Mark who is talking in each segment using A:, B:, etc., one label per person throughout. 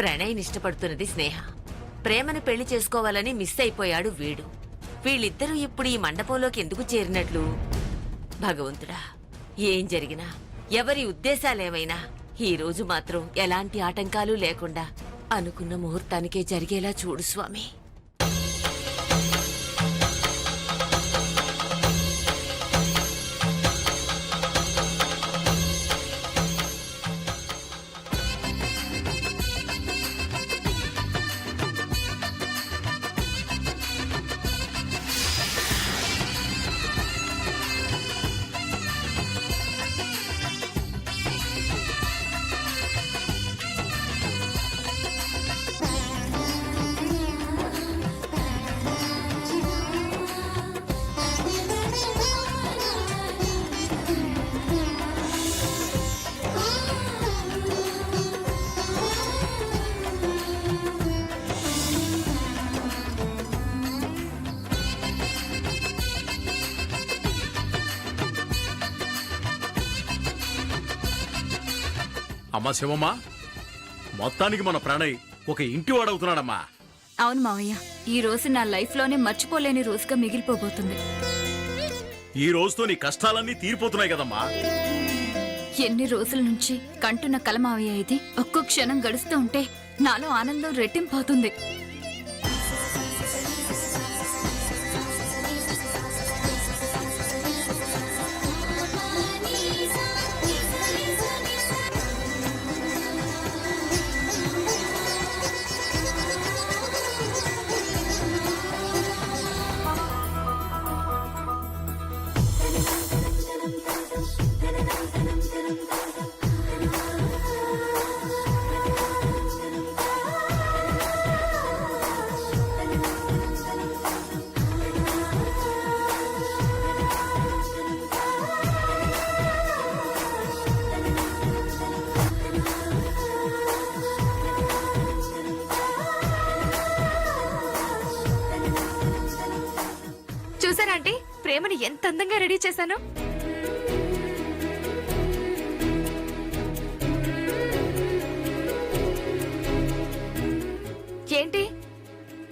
A: ప్రణయ్ని ఇష్టపడుతున్నది స్నేహ. ప్రేమను పెళ్లి చేసుకోవాలని మిస్ అయిపోయాడు వీడు. వీళ్ళిద్దరూ ఇప్పుడు ఈ మండపంలోకి ఎందుకు చేరినట్లు? భగవంతుడా, ఏం జరిగినా ఎవరి ఉద్దేశాలేమైనా ఈ రోజు మాత్రం ఎలాంటి ఆటంకాలు లేకుండా అనుకున్న ముహూర్తానికే జరిగేలా చూడు స్వామి.
B: అమ్మా శివమ్మా, మొత్తానికి మన ప్రణయ్ ఒక ఇంటి వాడవుతున్నాడమ్మా.
C: అవును మావయ్య, ఈ రోజు నా లైఫ్ లోనే మర్చిపోలేని రోజుగా మిగిలిపోబోతుంది.
B: ఈ రోజుతో నీ కష్టాలన్నీ తీరిపోతున్నాయి కదమ్మా.
C: ఎన్ని రోజుల నుంచి కంటున్న కల మావయ్య ఇది. ఒక్కో క్షణం గడుస్తూ ఉంటే నాలో ఆనందం రెట్టింపోతుంది.
D: చూసారా ఆంటీ, ప్రేమని ఎంత అందంగా రెడీ చేశాను. ఏంటి,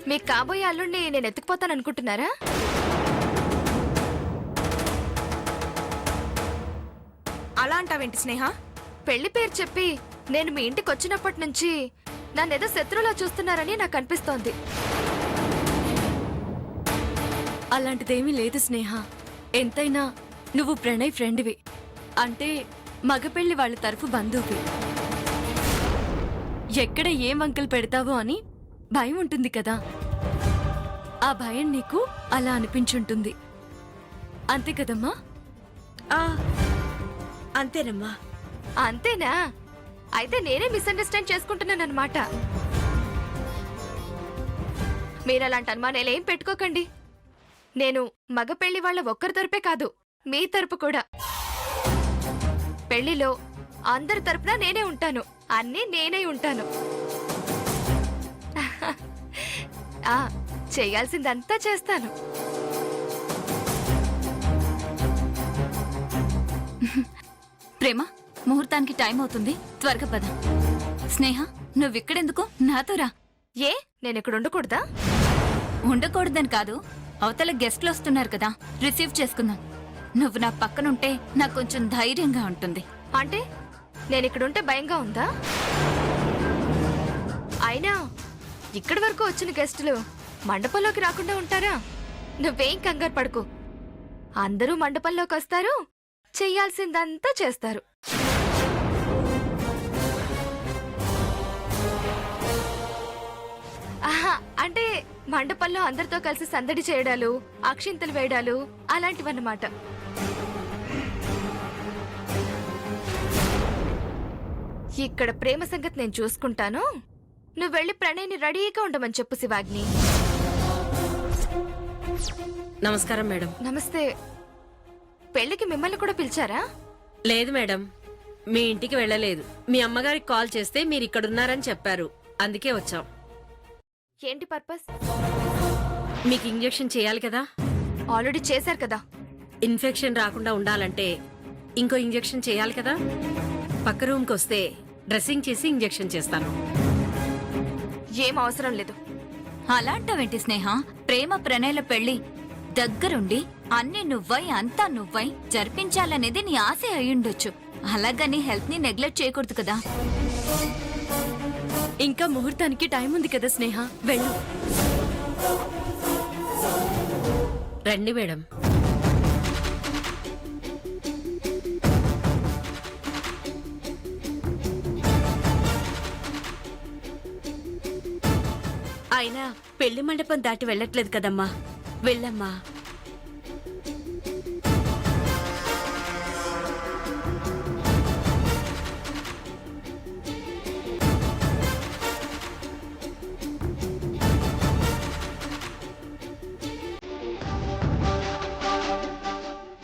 D: మీ కాబోయే అల్లుడిని నేను ఎత్తుకుపోతాను అనుకుంటున్నారా?
E: అలా అంటావేంటి స్నేహ?
D: పెళ్లి పేరు చెప్పి నేను మీ ఇంటికి వచ్చినప్పటి నుంచి నన్నేదో శత్రువులా చూస్తున్నారని నాకు అనిపిస్తోంది.
E: అలాంటిదేమీ లేదు స్నేహ. ఎంతైనా నువ్వు ప్రణయ్ ఫ్రెండ్వి, అంటే మగపెళ్లి వాళ్ళ తరఫు బంధువువి. ఎక్కడ ఏ వంకలు పెడతావో అని భయం ఉంటుంది కదా, ఆ భయం నీకు అలా అనిపించుంటుంది. అంతే కదమ్మా?
F: అంతేనమ్మా.
D: అంతేనా? అయితే నేనే మిస్అండర్స్టాండ్ చేసుకుంటున్నానన్నమాట. మీరు అలాంటి అనుమానాలు ఏం పెట్టుకోకండి. నేను మగ పెళ్లి వాళ్ళ ఒక్కరి తరపే కాదు, మీ తరపు కూడా. పెళ్లిలో అందరి తరపున నేనే ఉంటాను, అన్నీ నేనే ఉంటాను. చేయాల్సిందంతా చేస్తాను.
C: ప్రేమ, ముహూర్తానికి టైం అవుతుంది, త్వరగా పద. స్నేహ, నువ్విక్కడెందుకు? నాతో రా.
D: ఏ, నేను ఇక్కడ ఉండకూడదా?
C: ఉండకూడదని కాదు, అవతల గెస్ట్లు వస్తున్నారు కదా, రిసీవ్ చేసుకుందాం. నువ్వు నా పక్కనుంటే నాకు కొంచెం ధైర్యంగా ఉంటుంది.
D: అంటే నేను ఇక్కడుంటే భయంగా ఉందా? అయినా ఇక్కడి వరకు వచ్చిన గెస్టులు మండపంలోకి రాకుండా ఉంటారా? నువ్వేం కంగారు పడుకో, అందరూ మండపంలోకి వస్తారు, చెయ్యాల్సిందంతా చేస్తారు. ఆహా, అంటే మండపంలో అందరితో కలిసి సందడి చేయడాలు, అక్షింతలు వేయడాలు అలాంటివన్నమాట. ఇక్కడ ప్రేమ సంగతి నేను చూసుకుంటాను. నువ్వు వెళ్ళి ప్రణయ్ని రెడీగా ఉండమని చెప్పు శివాగ్ని.
F: నమస్కారం మేడం.
D: నమస్తే. పెళ్లికి మిమ్మల్ని కూడా పిలిచారా?
F: లేదు మేడం, మీ ఇంటికి వెళ్ళలేదు. మీ అమ్మగారికి కాల్ చేస్తే మీరు ఇక్కడున్నారని చెప్పారు, అందుకే వచ్చాం.
D: ఏంటి పర్పస్?
F: మీకు ఇంజెక్షన్ చేయాలి కదా.
D: ఆల్రెడీ చేశారు కదా.
F: ఇన్ఫెక్షన్ రాకుండా ఉండాలంటే ఇంకో ఇంజెక్షన్ చేయాలి కదా. పక్క రూమ్కి వస్తే డ్రెస్సింగ్ చేసి ఇంజెక్షన్ చేస్తాను.
D: ఏం అవసరం లేదు.
C: అలాంటవేంటి స్నేహ? ప్రేమ ప్రణయల పెళ్లి దగ్గరుండి అన్ని నువ్వై అంతా నువ్వై జరిపించాలనేది నీ ఆశ అయ్యుండొచ్చు. అలాగని హెల్త్ ని నెగ్లెక్ట్ చేయకూడదు కదా.
E: ఇంకా ముహూర్తానికి టైం ఉంది కదా స్నేహ, వెళ్ళు.
F: రండి మేడం.
G: అయినా పెళ్లి మండపం దాటి వెళ్ళట్లేదు కదమ్మా, వెళ్ళమ్మా.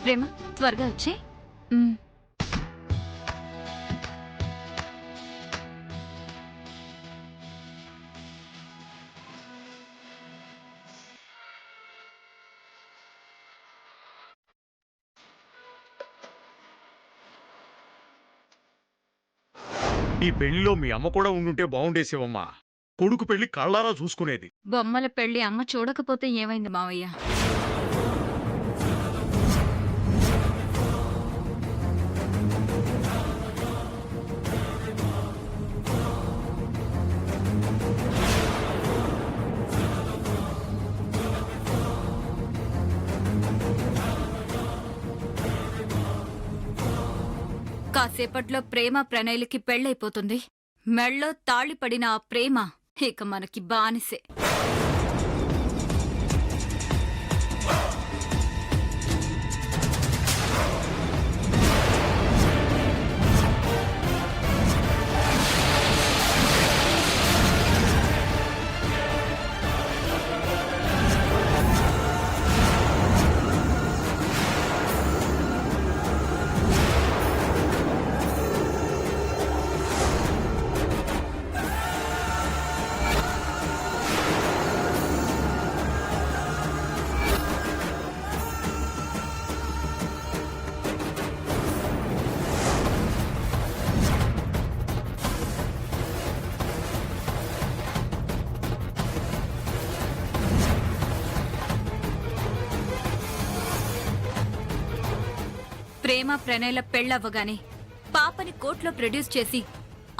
C: ప్రేమ త్వరగా వచ్చే.
B: ఈ పెళ్లిలో మీ అమ్మ కూడా ఉండుంటే బాగుండే శివమ్మ. కొడుకు పెళ్లి కళ్ళారా చూసుకునేది.
C: బొమ్మల పెళ్లి అమ్మ చూడకపోతే ఏమైంది మావయ్య? కాసేపట్లో ప్రేమ ప్రణయలకి పెళ్ళైపోతుంది. మెళ్ళో తాళిపడిన ఆ ప్రేమ ఇక మనకి బానిసే. ప్రేమ ప్రణయల పెళ్ళవ్వగానే పాపని కోర్టులో ప్రొడ్యూస్ చేసి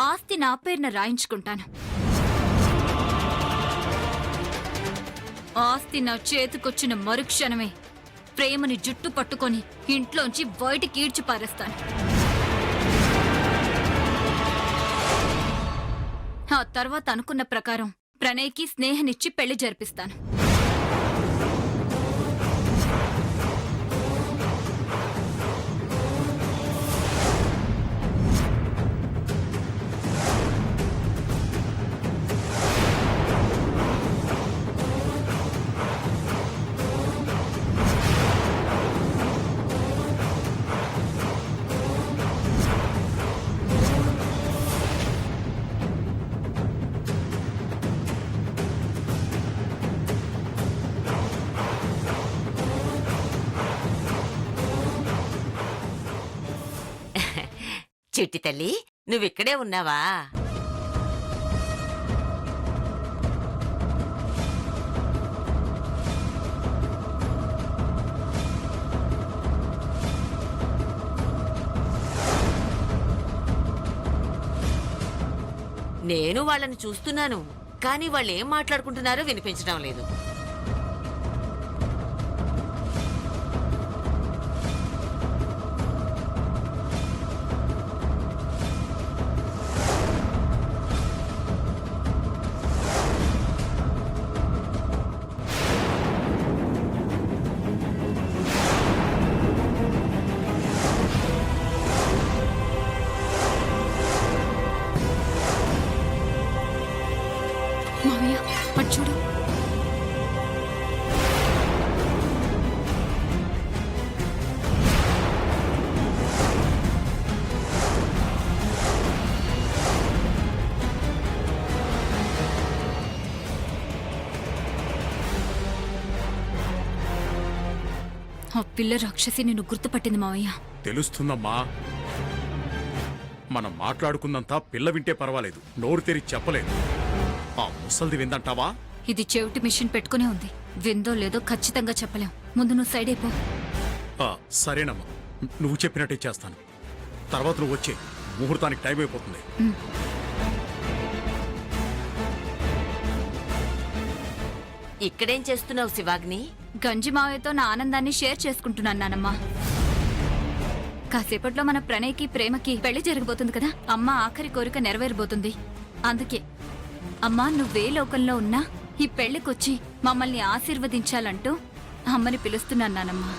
C: ఆస్తి నా పేరున రాయించుకుంటాను. ఆస్తి నా చేతికొచ్చిన మరుక్షణమే ప్రేమని జుట్టు పట్టుకొని ఇంట్లోంచి బయటికి ఈడ్చి పారేస్తాను. ఆ తర్వాత అనుకున్న ప్రకారం ప్రణయ్కి స్నేహనిచ్చి పెళ్లి జరిపిస్తాను.
A: చిట్టి తల్లి, నువ్విక్కడే ఉన్నావా? నేను వాళ్ళని చూస్తున్నాను, కానీ వాళ్ళు ఏం మాట్లాడుకుంటున్నారో వినిపించడం లేదు.
C: మావయ్య అటు చూడు. ఆ పిల్ల రాక్షసి నిన్ను గుర్తుపట్టింది మావయ్య.
B: తెలుస్తుందమ్మా. మనం మాట్లాడుకున్నంతా పిల్ల వింటే పర్వాలేదు, నోరు తెరిచి చెప్పలేదు. ఆ ముసల్ది విందంటావా?
C: ఇది చెవిటి మిషన్ పెట్టుకునే ఉంది. విందో లేదో ఖచ్చితంగా చెప్పలేం. ముందు నువ్వు సైడ్ అయిపో.
B: సరేనమ్మా, నువ్వు చెప్పినట్టే చేస్తాను. తర్వాత నువ్వు వచ్చే ముహూర్తానికి టైం అయిపోతుంది.
A: ఇక్కడేం చేస్తున్నావు శివాగ్ని?
C: గంజి మావయ్యతో నా ఆనందాన్ని షేర్ చేసుకుంటున్నాను నానమ్మా. కాసేపట్లో మన ప్రణయ్కి ప్రేమకి పెళ్లి జరగబోతుంది కదా. అమ్మ ఆఖరి కోరిక నెరవేరబోతుంది. అందుకే అమ్మా నువ్వే లోకంలో ఉన్నా ఈ పెళ్లికొచ్చి మమ్మల్ని ఆశీర్వదించాలంటూ అమ్మని పిలుస్తున్నాను నానమ్మా.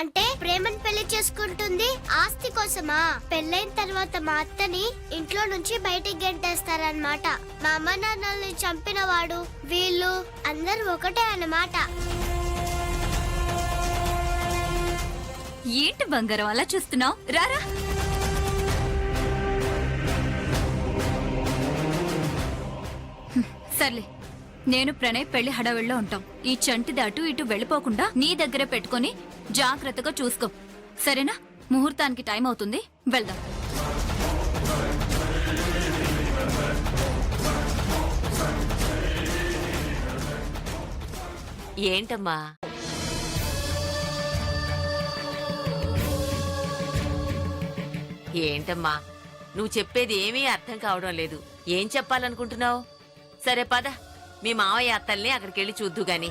H: అంటే ప్రేమను పెళ్లి చేసుకుంటుంది ఆస్తి కోసమా? పెళ్ళైన తర్వాత మా అత్తని ఇంట్లో నుంచి బయటికి గెంటేస్తారన్నమాట. మా అమ్మ నాన్నల్ని చంపిన వాడు వీళ్ళు అందరూ ఒకటే అన్నమాట.
C: ఏంటి బంగారం అలా చూస్తున్నావు? రారా. సర్లే, నేను ప్రణయ్ పెళ్లి హడావిడిలో ఉంటాం. ఈ చంటి దాటు ఇటు వెళ్ళిపోకుండా నీ దగ్గరే పెట్టుకొని జాగ్రత్తగా చూసుకో, సరేనా? ముహూర్తానికి టైం అవుతుంది, వెళ్దాం.
A: ఏంటమ్మా? ఏంటమ్మా నువ్వు చెప్పేది ఏమీ అర్థం కావడం లేదు. ఏం చెప్పాలనుకుంటున్నావు? సరే పద, మీ మావయ్య అత్తల్ని అక్కడికెళ్ళి చూద్దు గాని.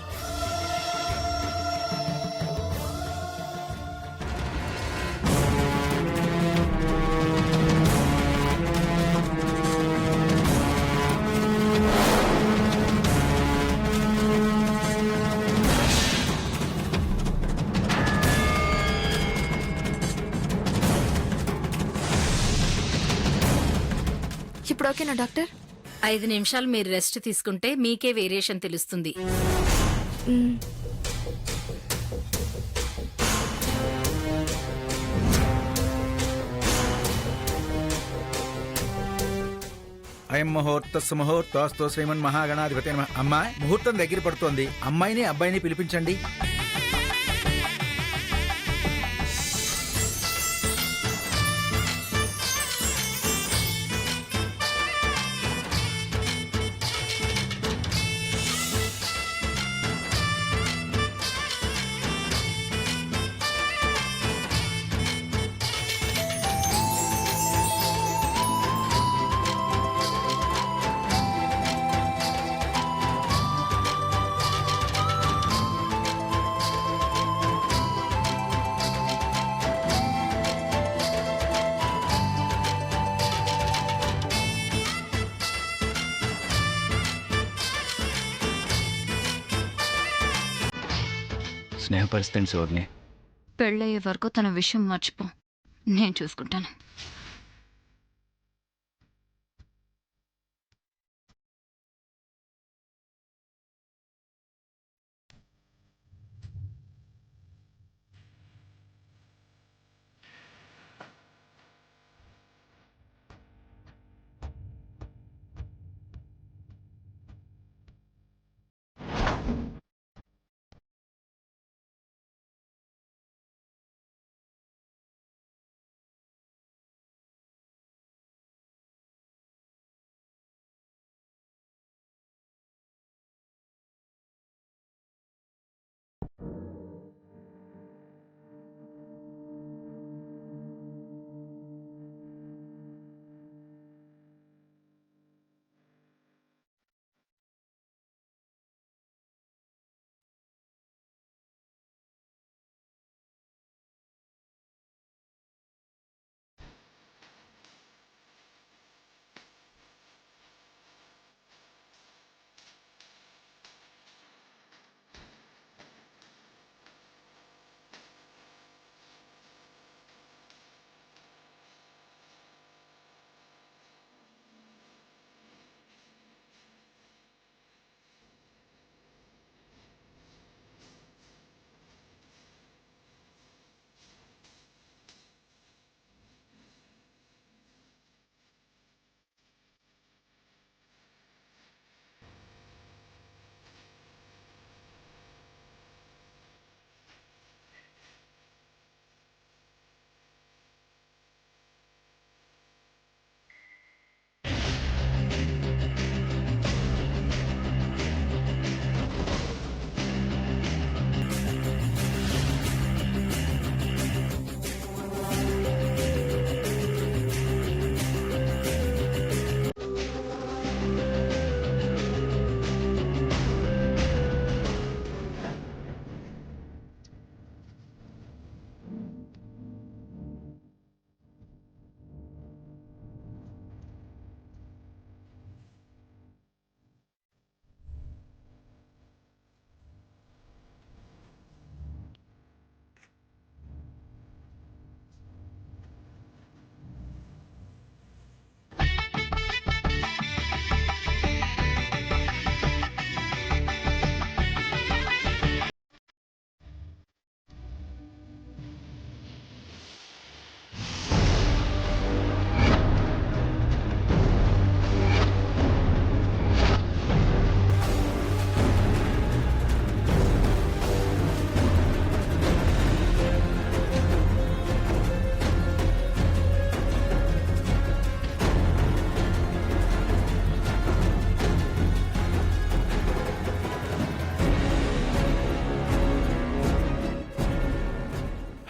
D: ఇప్పుడు ఓకేనా డాక్టర్?
F: 5 నిమిషాలు మీరు రెస్ట్ తీసుకుంటే మీకే వేరియేషన్ తెలుస్తుంది.
D: మ్మ్.
I: అయం ముహూర్త ముహూర్తోస్తు శ్రీమన్ మహాగణాధిపతి నమః. అమ్మాయి ముహూర్తం దగ్గర పడుతోంది. అమ్మాయిని అబ్బాయిని పిలిపించండి.
J: స్నేహపరుస్తాను శివగ్ని.
C: పెళ్ళయ్యే వరకు తన విషయం మర్చిపో, నేను చూసుకుంటాను.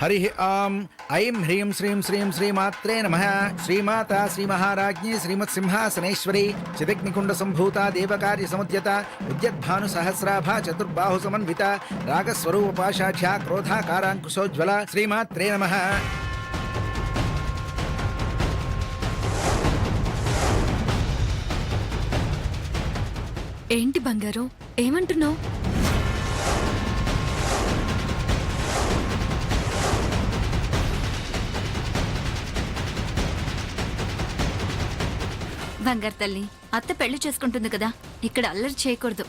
I: హరి ఓం ఐం హ్రీం శ్రీం శ్రీం శ్రీమాత్రే నమః. శ్రీమాత శ్రీ మహారాజ్ఞి శ్రీమత్ సింహాసనేశ్వరి చిదగ్నికుండ సంభూత దేవకార్య సముద్యత ఉద్యద్భాను సహస్రాభా చతుర్బాహు సమన్విత రాగస్వరూప పాశాఢ్య క్రోధాకారాంకుశోజ్వల శ్రీమాత్రే నమః.
E: ఏంటి బంగారు ఏమంటున్నావు?
C: బంగారు తల్లి, అత్త పెళ్లి చేసుకుంటుంది కదా, ఇక్కడ అల్లరి చేయకూడదు.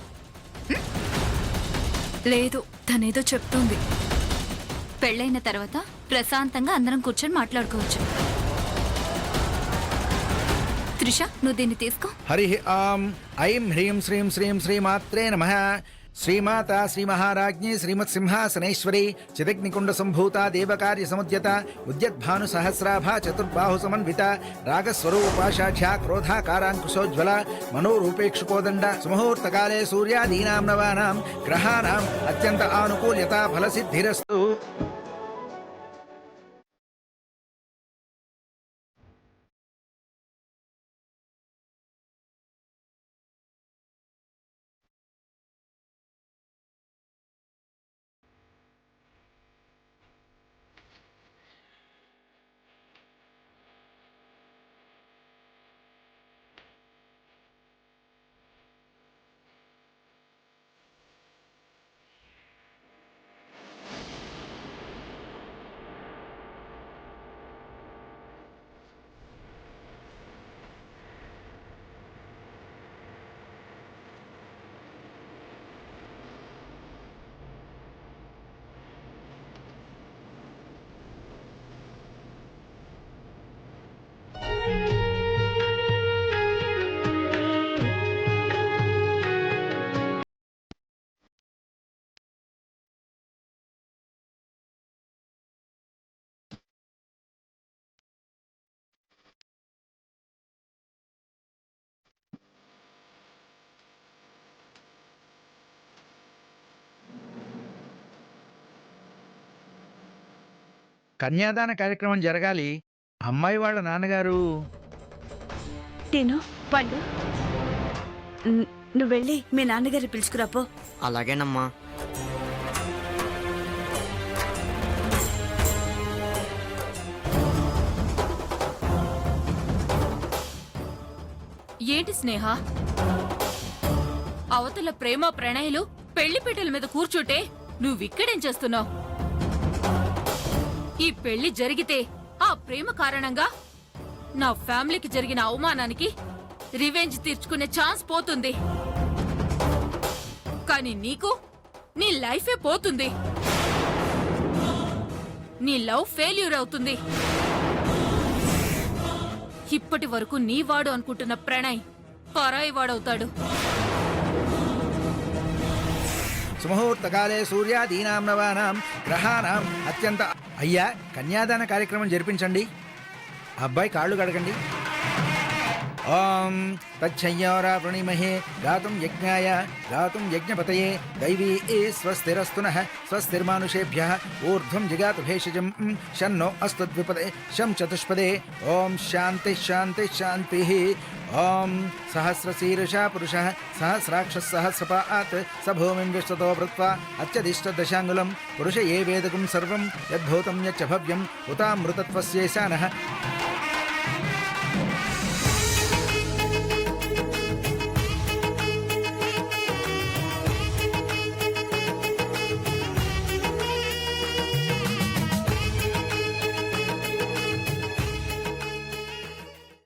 E: లేదు, తనేదో చెప్తోంది.
C: పెళ్ళైన తర్వాత ప్రశాంతంగా అందరం కూర్చొని మాట్లాడుకోవచ్చు. త్రిష, నువ్వు దీన్ని తీసుకో.
I: హరి ఓం ఐం హ్రీం శ్రీం శ్రీం శ్రీమాత్రే నమః. శ్రీమాత శ్రీ మహారాజ్ఞి శ్రీమత్ సింహాసనేశ్వరి చిదగ్నికుండ సంభూత దేవకార్య సముద్యత ఉద్యద్భాను సహస్రాభా చతుర్బాహు సమన్విత రాగస్వరూప పాశాఢ్య క్రోధాకారాంకుశోజ్వల మనోరూపేక్షుకోదండ సుముహూర్తకాలే సూర్యాదీనాం నవానాం గ్రహాణాం అత్యంత ఆనుకూల్యత ఫలసిద్ధిరస్తు. కన్యాదాన కార్యక్రమం జరగాలి. అమ్మాయి వాళ్ళ నాన్నగారు
G: నేను పండు నువ్వు వెళ్ళి మీ నాన్నగారి పిలుచుకురాపో.
J: అలాగేనమ్మా.
C: ఏంటి స్నేహ, అవతల ప్రేమ ప్రణయాలు పెళ్లిపీటల మీద కూర్చుంటే నువ్విక్కడేం చేస్తున్నావు? ఈ పెళ్లి జరిగితే ఆ ప్రేమ కారణంగా నా ఫ్యామిలీకి జరిగిన అవమానానికి రివెంజ్ తీర్చుకునే ఛాన్స్ పోతుంది. కానీ నీకు నీ లైఫే పోతుంది. నీ లవ్ ఫెయిల్యూర్ అవుతుంది. ఇప్పటి వరకు నీ వాడు అనుకుంటున్న ప్రణయ్ పరాయి వాడవుతాడు.
I: సుముహూర్తకాలే సూర్యాదీనాం నవానాం గ్రహాణాం అత్యంత. అయ్యా, కన్యాదాన కార్యక్రమం జరిపించండి. అబ్బాయి కాళ్ళు కడగండి. ఓం తచ్చయ్యోరా వృణిమహే గాతుం యజ్ఞాయ గాతుం యజ్ఞపతయే దైవీ స్వస్తిరస్తునః స్వస్తిర్మానుషేభ్యః ఊర్ధ్వం జిగాతు భేషజం శన్నో అస్తు ద్విపదే శం చతుష్పదే. ఓం శాంతి శాంతి శాంతి. ఓం సహస్రశీర్షా పురుషः సహస్రాక్షः సహస్రపాత్ స భూమిం విశ్వతో భృత్వా అత్యధిష్ట దశాంగులం పురుష ఏ వేదకం సర్వం యద్భూతం యచ్చ భవ్యం ఉతామృతత్వస్యేశానః.